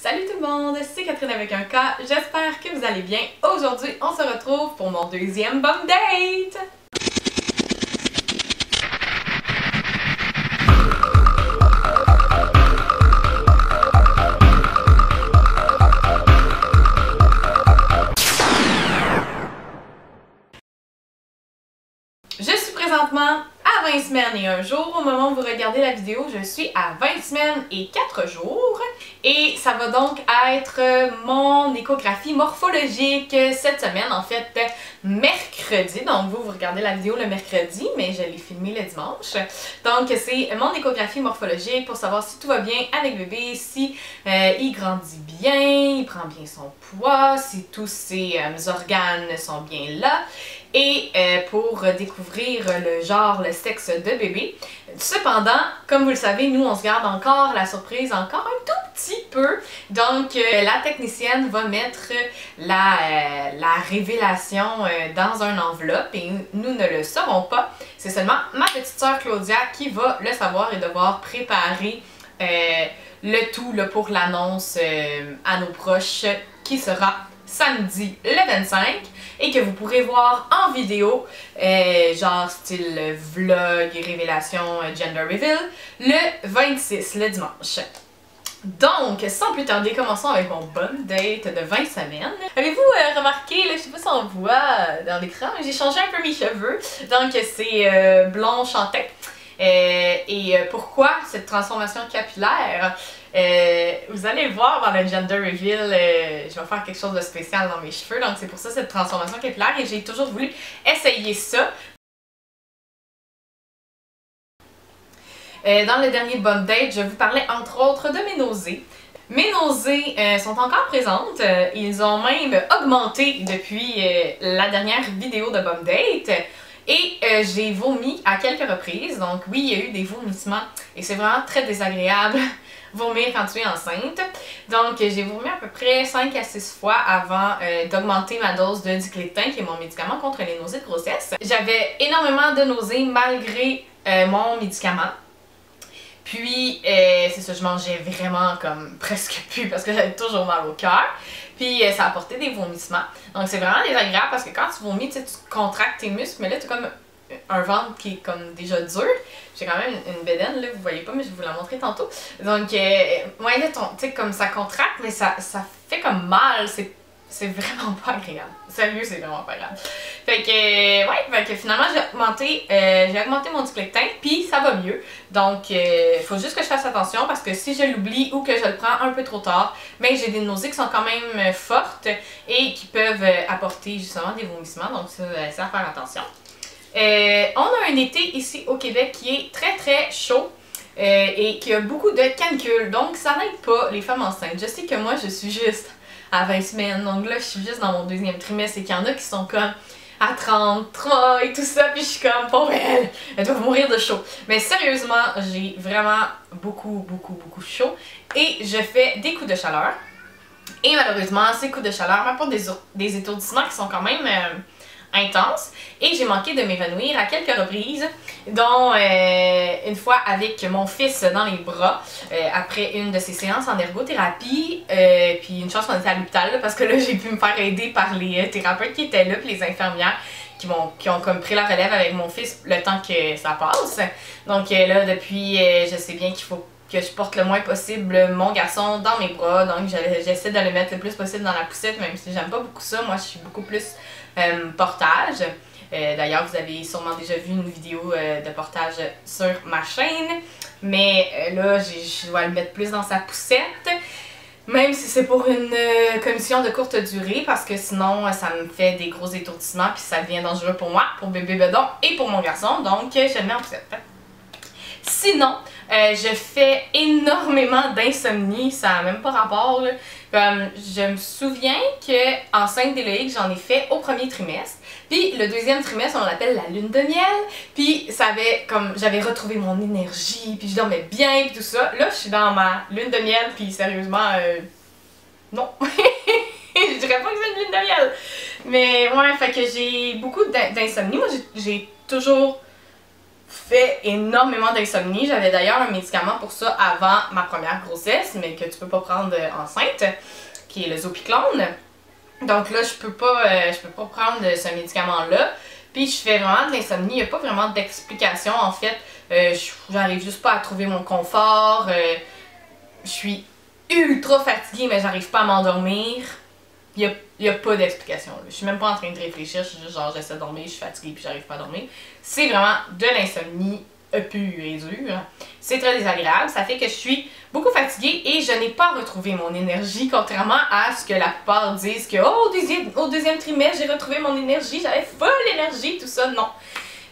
Salut tout le monde, c'est Catherine avec un K, j'espère que vous allez bien. Aujourd'hui, on se retrouve pour mon deuxième bum date! Je suis présentement à 20 semaines et 1 jour. Au moment où vous regardez la vidéo, je suis à 20 semaines et 4 jours. Et ça va donc être mon échographie morphologique cette semaine, en fait mercredi. Donc vous regardez la vidéo le mercredi, mais je l'ai filmée le dimanche. Donc c'est mon échographie morphologique pour savoir si tout va bien avec bébé, si il grandit bien, il prend bien son poids, si tous ses organes sont bien là. Et pour découvrir le genre, le sexe de bébé. Cependant, comme vous le savez, nous on se garde encore la surprise encore un tout petit peu. Donc la technicienne va mettre la révélation dans une enveloppe et nous ne le saurons pas. C'est seulement ma petite sœur Claudia qui va le savoir et devoir préparer le tout là, pour l'annonce à nos proches qui sera samedi le 25 et que vous pourrez voir en vidéo, genre style vlog et révélation gender reveal, le 26, le dimanche. Donc, sans plus tarder, commençons avec mon bum date de 20 semaines. Avez-vous remarqué, là, je sais pas si on voit dans l'écran, j'ai changé un peu mes cheveux, donc c'est blond chanté. Et pourquoi cette transformation capillaire? Vous allez voir dans le gender reveal, je vais faire quelque chose de spécial dans mes cheveux, donc c'est pour ça cette transformation capillaire et j'ai toujours voulu essayer ça. Dans le dernier bum date, je vous parlais entre autres de mes nausées. Mes nausées sont encore présentes, ils ont même augmenté depuis la dernière vidéo de bum date. Et j'ai vomi à quelques reprises, donc oui, il y a eu des vomissements et c'est vraiment très désagréable vomir quand tu es enceinte. Donc j'ai vomi à peu près 5 à 6 fois avant d'augmenter ma dose de diclofenac, qui est mon médicament contre les nausées de grossesse. J'avais énormément de nausées malgré mon médicament. Puis, c'est ça, je mangeais vraiment comme presque plus parce que j'avais toujours mal au cœur. Puis, ça apportait des vomissements. Donc, c'est vraiment désagréable parce que quand tu vomis, tu contractes tes muscles, mais là, tu as comme un ventre qui est comme déjà dur. J'ai quand même une bédaine, là, vous voyez pas, mais je vais vous la montrer tantôt. Donc, ouais, là, tu sais, comme ça contracte, mais ça fait comme mal. C'est vraiment pas agréable. Sérieux, c'est vraiment pas agréable. Fait que, ouais, fait que finalement, j'ai augmenté mon diclofenac, puis ça va mieux. Donc, il faut juste que je fasse attention parce que si je l'oublie ou que je le prends un peu trop tard, ben j'ai des nausées qui sont quand même fortes et qui peuvent apporter justement des vomissements. Donc, ça, c'est à faire attention. On a un été ici au Québec qui est très très chaud. Et qui a beaucoup de canicule. Donc, ça n'aide pas les femmes enceintes. Je sais que moi, je suis juste à 20 semaines. Donc là, je suis juste dans mon deuxième trimestre et qu'il y en a qui sont comme à 33 et tout ça. Puis je suis comme, pour elle doit mourir de chaud. Mais sérieusement, j'ai vraiment beaucoup chaud. Et je fais des coups de chaleur. Et malheureusement, ces coups de chaleur m'apportent des étourdissements qui sont quand même intense et j'ai manqué de m'évanouir à quelques reprises, dont une fois avec mon fils dans les bras après une de ses séances en ergothérapie, puis une chance qu'on était à l'hôpital parce que là j'ai pu me faire aider par les thérapeutes qui étaient là, puis les infirmières qui ont comme pris la relève avec mon fils le temps que ça passe. Donc là depuis je sais bien qu'il faut que je porte le moins possible mon garçon dans mes bras, donc j'essaie de le mettre le plus possible dans la poussette, même si j'aime pas beaucoup ça. Moi je suis beaucoup plus portage. D'ailleurs, vous avez sûrement déjà vu une vidéo de portage sur ma chaîne, mais là, je dois le mettre plus dans sa poussette, même si c'est pour une commission de courte durée, parce que sinon, ça me fait des gros étourdissements, puis ça devient dangereux pour moi, pour bébé bedon et pour mon garçon, donc je le mets en poussette. Sinon, je fais énormément d'insomnie, ça n'a même pas rapport, là. Comme, je me souviens que enceinte d'Éloïque, j'en ai fait au premier trimestre. Puis le deuxième trimestre, on l'appelle la lune de miel. Puis ça avait comme, j'avais retrouvé mon énergie, puis je dormais bien, puis tout ça. Là, je suis dans ma lune de miel, puis sérieusement, non. Je dirais pas que c'est une lune de miel. Mais ouais, fait que j'ai beaucoup d'insomnie. Moi, j'ai toujours fais énormément d'insomnie. J'avais d'ailleurs un médicament pour ça avant ma première grossesse, mais que tu peux pas prendre enceinte, qui est le Zopiclone. Donc là, je peux pas prendre ce médicament-là. Puis je fais vraiment de l'insomnie, il n'y a pas vraiment d'explication en fait. J'arrive juste pas à trouver mon confort. Je suis ultra fatiguée, mais j'arrive pas à m'endormir. Il y a pas d'explication. Je suis même pas en train de réfléchir, je suis juste genre j'essaie de dormir, je suis fatiguée puis j'arrive pas à dormir. C'est vraiment de l'insomnie pure et dure. C'est très désagréable, ça fait que je suis beaucoup fatiguée et je n'ai pas retrouvé mon énergie, contrairement à ce que la plupart disent que oh, au deuxième trimestre j'ai retrouvé mon énergie, j'avais full énergie, tout ça. Non.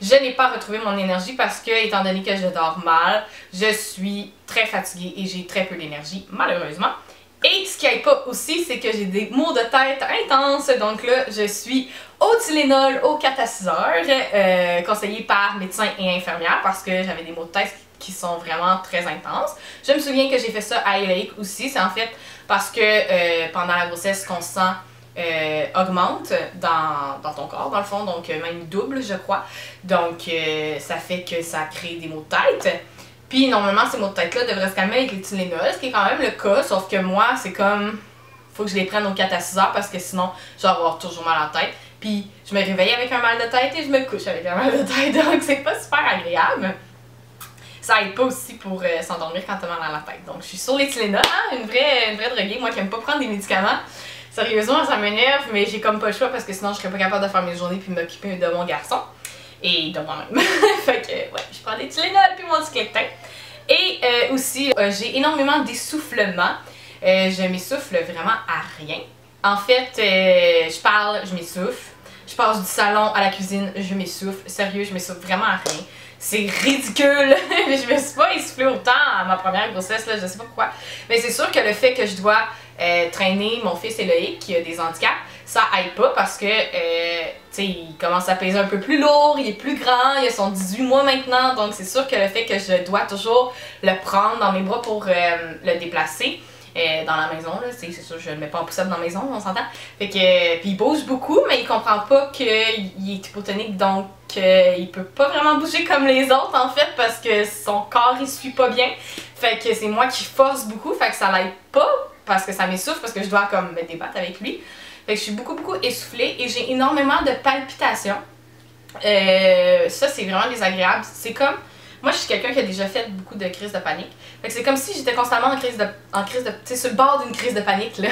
Je n'ai pas retrouvé mon énergie parce que, étant donné que je dors mal, je suis très fatiguée et j'ai très peu d'énergie, malheureusement. Et ce qui n'aide pas aussi, c'est que j'ai des maux de tête intenses. Donc là, je suis au Tylenol aux 4 à 6 heures, conseillé par médecins et infirmières parce que j'avais des maux de tête qui sont vraiment très intenses. Je me souviens que j'ai fait ça à Élaïque aussi. C'est en fait parce que pendant la grossesse, ton sang augmente dans ton corps, dans le fond, donc même double, je crois. Donc ça fait que ça crée des maux de tête. Puis normalement, ces maux de tête-là devraient se calmer avec les Tylenol, ce qui est quand même le cas, sauf que moi, c'est comme, faut que je les prenne aux 4 à 6 heures parce que sinon, je vais avoir toujours mal à la tête. Puis je me réveille avec un mal de tête et je me couche avec un mal de tête, donc c'est pas super agréable. Ça aide pas aussi pour s'endormir quand t'as mal à la tête. Donc je suis sur les Tylenol, hein, une vraie droguée, moi qui aime pas prendre des médicaments. Sérieusement, ça m'énerve, mais j'ai comme pas le choix parce que sinon je serais pas capable de faire mes journées puis m'occuper de mon garçon. Et de moi-même. Fait que, ouais, je prends des Tylenol puis mon Ticlectin. Et aussi, j'ai énormément d'essoufflement. Je m'essouffle vraiment à rien. En fait, je parle, je m'essouffle. Je passe du salon à la cuisine, je m'essouffle. Sérieux, je m'essouffle vraiment à rien. C'est ridicule! Je me suis pas essoufflée autant à ma première grossesse, là, je sais pas pourquoi. Mais c'est sûr que le fait que je dois traîner mon fils Éloïc qui a des handicaps, ça aide pas parce que, tu sais, il commence à peser un peu plus lourd, il est plus grand, il a son 18 mois maintenant, donc c'est sûr que le fait que je dois toujours le prendre dans mes bras pour le déplacer dans la maison, là, c'est sûr, je le mets pas en poussette dans la maison, on s'entend. Fait que, puis il bouge beaucoup, mais il comprend pas qu'il est hypotonique, donc il peut pas vraiment bouger comme les autres en fait parce que son corps il suit pas bien. Fait que c'est moi qui force beaucoup, fait que ça l'aide pas parce que ça m'essouffle, parce que je dois comme me débattre avec lui. Fait que je suis beaucoup essoufflée et j'ai énormément de palpitations. Ça c'est vraiment désagréable. C'est comme, moi je suis quelqu'un qui a déjà fait beaucoup de crises de panique. Fait que c'est comme si j'étais constamment en crise de tu sais, sur le bord d'une crise de panique là.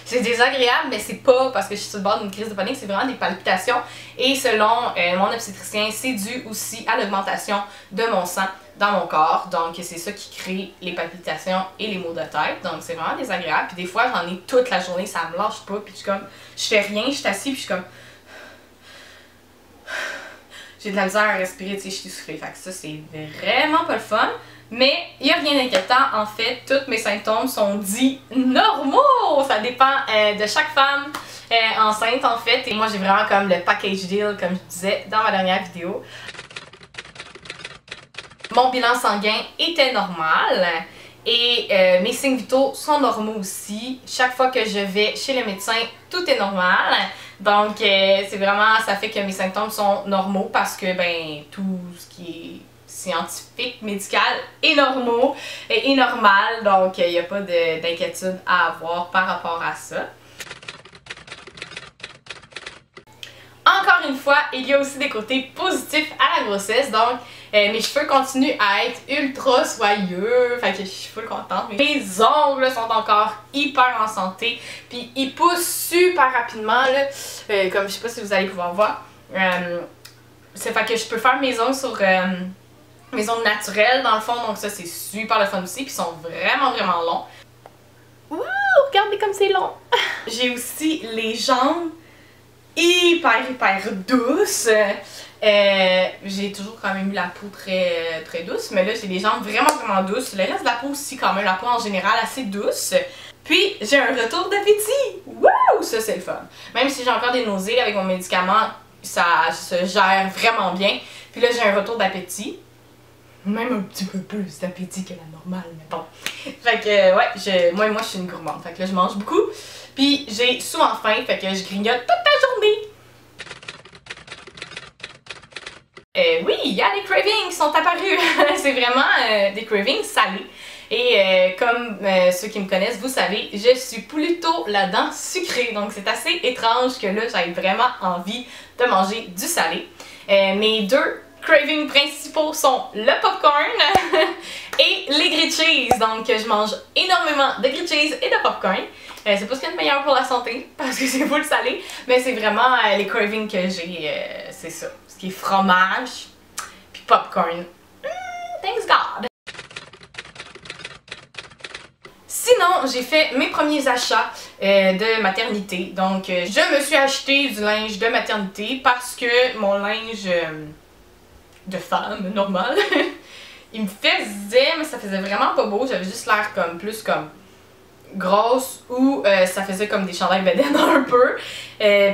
C'est désagréable, mais c'est pas parce que je suis sur le bord d'une crise de panique, c'est vraiment des palpitations. Et selon mon obstétricien, c'est dû aussi à l'augmentation de mon sang dans mon corps. Donc c'est ça qui crée les palpitations et les maux de tête. Donc c'est vraiment désagréable. Puis des fois j'en ai toute la journée, ça me lâche pas. Puis je suis comme, je fais rien, je suis assise, puis je suis comme... J'ai de la misère à respirer, tu sais, je suis essoufflée. Fait que ça c'est vraiment pas le fun. Mais il n'y a rien d'inquiétant, en fait, tous mes symptômes sont dits normaux! Ça dépend de chaque femme enceinte, en fait. Et moi, j'ai vraiment comme le package deal, comme je disais dans ma dernière vidéo. Mon bilan sanguin était normal et mes signes vitaux sont normaux aussi. Chaque fois que je vais chez le médecin, tout est normal. Donc, c'est vraiment, ça fait que mes symptômes sont normaux parce que, ben, tout ce qui est scientifique, médical est normal, donc il n'y a pas d'inquiétude à avoir par rapport à ça. Encore une fois, il y a aussi des côtés positifs à la grossesse, donc mes cheveux continuent à être ultra soyeux, fait que je suis full contente. Mes ongles sont encore hyper en santé, puis ils poussent super rapidement, là, comme je sais pas si vous allez pouvoir voir. C'est fait que je peux faire mes ongles sur... mes ongles naturels dans le fond, donc ça c'est super le fun aussi, puis ils sont vraiment longs. Wouh, regardez comme c'est long! J'ai aussi les jambes hyper douces. J'ai toujours quand même eu la peau très douce, mais là j'ai les jambes vraiment douces. Le reste de la peau aussi quand même, la peau en général assez douce. Puis j'ai un retour d'appétit! Wouh! Ça c'est le fun. Même si j'ai encore des nausées avec mon médicament, ça se gère vraiment bien. Puis là j'ai un retour d'appétit. Même un petit peu plus d'appétit que la normale, mais bon. Fait que, ouais, moi je suis une gourmande. Fait que là, je mange beaucoup. Puis j'ai souvent faim, fait que je grignote toute la journée. oui, il y a des cravings qui sont apparus. C'est vraiment des cravings salés. Et comme ceux qui me connaissent, vous savez, je suis plutôt là-dedans sucrée. Donc c'est assez étrange que là, j'aie vraiment envie de manger du salé. Mes deux cravings principaux sont le popcorn et les grilled cheese. Donc je mange énormément de grilled cheese et de popcorn. C'est pas ce qu'il y a de meilleur pour la santé parce que c'est full salé, mais c'est vraiment les cravings que j'ai, c'est ça. Ce qui est fromage puis popcorn. Thanks God! Sinon, j'ai fait mes premiers achats de maternité. Donc, je me suis acheté du linge de maternité parce que mon linge de femme normal, il me faisait, mais ça faisait vraiment pas beau. J'avais juste l'air comme plus comme grosse ou ça faisait comme des chandails bedaines un peu.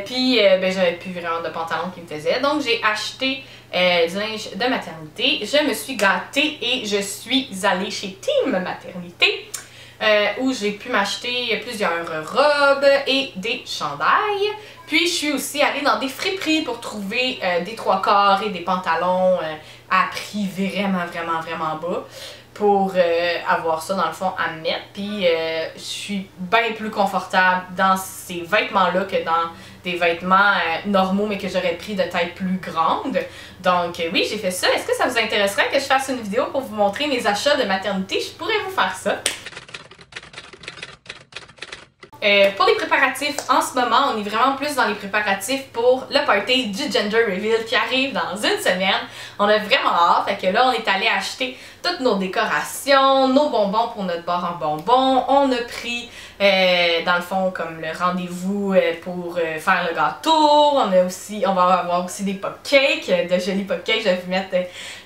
Puis, ben, j'avais plus vraiment de pantalon qui me faisait. Donc, j'ai acheté du linge de maternité. Je me suis gâtée et je suis allée chez Team Maternité. Où j'ai pu m'acheter plusieurs robes et des chandails. Puis je suis aussi allée dans des friperies pour trouver des 3/4 et des pantalons à prix vraiment bas pour avoir ça dans le fond à me mettre. Puis je suis bien plus confortable dans ces vêtements-là que dans des vêtements normaux mais que j'aurais pris de taille plus grande. Donc oui, j'ai fait ça. Est-ce que ça vous intéresserait que je fasse une vidéo pour vous montrer mes achats de maternité? Je pourrais vous faire ça. Pour les préparatifs, en ce moment, on est vraiment plus dans les préparatifs pour le party du Gender Reveal qui arrive dans une semaine. On a vraiment hâte, fait que là, on est allé acheter toutes nos décorations, nos bonbons pour notre bar en bonbons. On a pris, dans le fond, comme le rendez-vous pour faire le gâteau. On va avoir aussi des pop-cakes, de jolis pop-cakes. Je vais vous mettre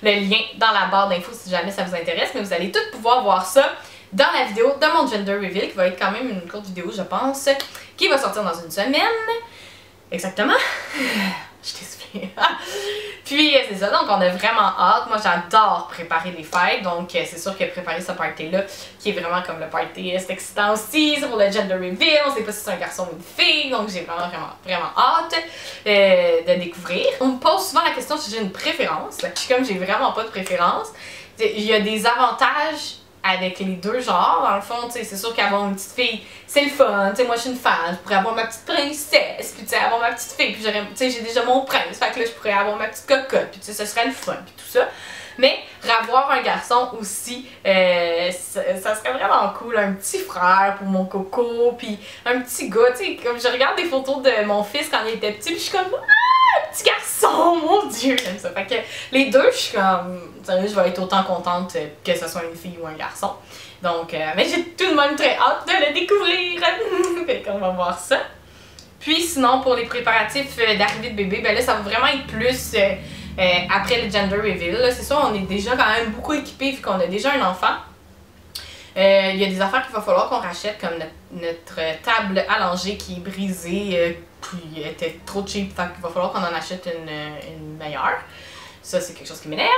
le lien dans la barre d'infos si jamais ça vous intéresse, mais vous allez tous pouvoir voir ça dans la vidéo de mon Gender Reveal, qui va être quand même une courte vidéo, je pense, qui va sortir dans une semaine. Exactement. Je t'ai soufflé. Puis c'est ça, donc on a vraiment hâte. Moi j'adore préparer des fêtes, donc c'est sûr que préparer ce party-là, qui est vraiment comme le party, c'est excitant aussi, c'est pour le Gender Reveal, on sait pas si c'est un garçon ou une fille, donc j'ai vraiment hâte de découvrir. On me pose souvent la question si j'ai une préférence. Comme j'ai vraiment pas de préférence, il y a des avantages avec les deux genres, dans le fond, tu sais, c'est sûr qu'avoir une petite fille, c'est le fun, tu sais, moi je suis une fan, je pourrais avoir ma petite princesse, puis tu sais, avoir ma petite fille, puis j'aurais, tu sais, j'ai déjà mon prince, fait que là, je pourrais avoir ma petite cocotte, puis tu sais, ce serait le fun, puis tout ça. Mais, avoir un garçon aussi, ça serait vraiment cool, un petit frère pour mon coco, puis un petit gars, tu sais, comme je regarde des photos de mon fils quand il était petit, puis je suis comme, ah, petit garçon, mon Dieu, j'aime ça. Fait que les deux, je suis comme, sérieux, je vais être autant contente que ce soit une fille ou un garçon. Donc, mais j'ai tout de même très hâte de le découvrir. Fait qu'on va voir ça. Puis sinon, pour les préparatifs d'arrivée de bébé, ben là, ça va vraiment être plus après le Gender Reveal. C'est sûr, on est déjà quand même beaucoup équipés vu qu'on a déjà un enfant. Il y a des affaires qu'il va falloir qu'on rachète, comme notre table allongée qui est brisée, puis était trop cheap, fait qu'il va falloir qu'on en achète une meilleure. Ça, c'est quelque chose qui m'énerve.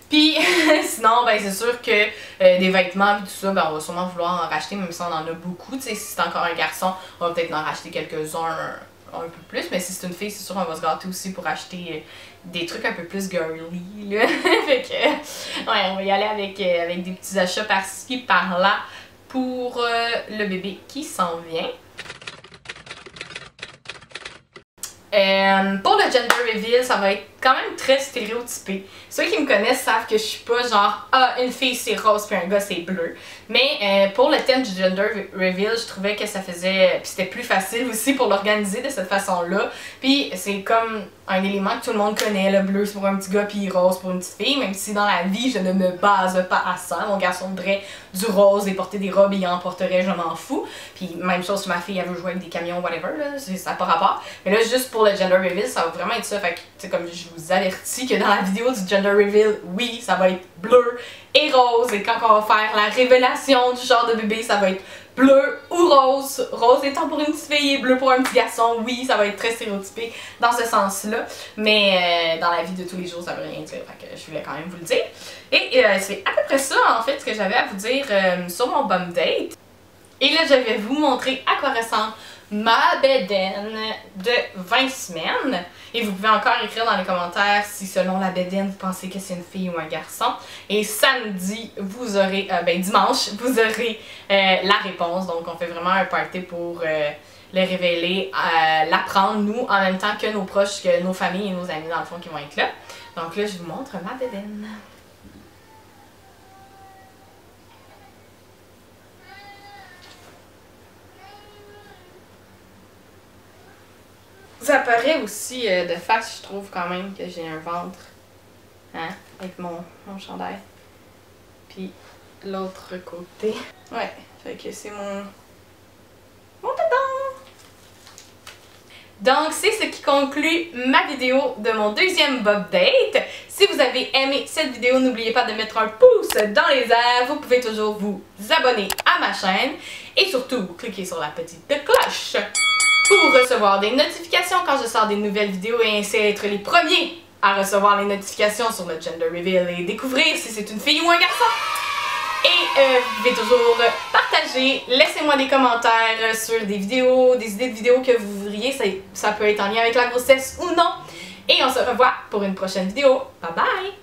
Puis sinon, ben c'est sûr que des vêtements et tout ça, ben on va sûrement vouloir en racheter, même si on en a beaucoup. Tu sais, si c'est encore un garçon, on va peut-être en racheter quelques-uns un peu plus. Mais si c'est une fille, c'est sûr qu'on va se gâter aussi pour acheter des trucs un peu plus girly, là. Fait que, ouais, on va y aller avec des petits achats par-ci, par-là pour le bébé qui s'en vient. Pour le Gender Reveal, ça va être quand même très stéréotypé. Ceux qui me connaissent savent que je suis pas genre ah, une fille c'est rose puis un gars c'est bleu. Mais pour le thème du Gender Reveal, je trouvais que ça faisait, puis c'était plus facile aussi pour l'organiser de cette façon-là. Puis c'est comme un élément que tout le monde connaît, le bleu c'est pour un petit gars puis rose pour une petite fille, même si dans la vie je ne me base pas à ça. Mon garçon voudrait du rose et porter des robes et il en porterait, je m'en fous. Puis même chose si ma fille elle veut jouer avec des camions whatever, là, ça n'a pas rapport. Mais là juste pour le Gender Reveal, ça va vraiment être ça. Fait que tu sais, comme je vous avertis que dans la vidéo du Gender Reveal, oui, ça va être bleu et rose. Et quand on va faire la révélation du genre de bébé, ça va être bleu ou rose. Rose étant pour une petite fille et bleu pour un petit garçon. Oui, ça va être très stéréotypé dans ce sens-là. Mais dans la vie de tous les jours, ça veut rien dire. Fait que je voulais quand même vous le dire. Et c'est à peu près ça, en fait, ce que j'avais à vous dire sur mon bum date. Et là, je vais vous montrer à quoi ressemble ma bedaine de 20 semaines. Et vous pouvez encore écrire dans les commentaires si selon la bedaine, vous pensez que c'est une fille ou un garçon. Et samedi, vous aurez, dimanche, vous aurez la réponse. Donc, on fait vraiment un party pour le révéler, l'apprendre, nous, en même temps que nos proches, que nos familles et nos amis, dans le fond, qui vont être là. Donc là, je vous montre ma bedaine. Ça paraît aussi de face, je trouve quand même que j'ai un ventre, hein, avec mon chandail. Puis l'autre côté. Ouais, fait que c'est mon téton! Donc c'est ce qui conclut ma vidéo de mon deuxième Bob Date. Si vous avez aimé cette vidéo, n'oubliez pas de mettre un pouce dans les airs. Vous pouvez toujours vous abonner à ma chaîne. Et surtout, cliquez sur la petite cloche pour recevoir des notifications quand je sors des nouvelles vidéos et ainsi être les premiers à recevoir les notifications sur le gender reveal et découvrir si c'est une fille ou un garçon. Et vous pouvez toujours partager, laissez-moi des commentaires sur des vidéos, des idées de vidéos que vous voudriez, ça peut être en lien avec la grossesse ou non. Et on se revoit pour une prochaine vidéo. Bye bye!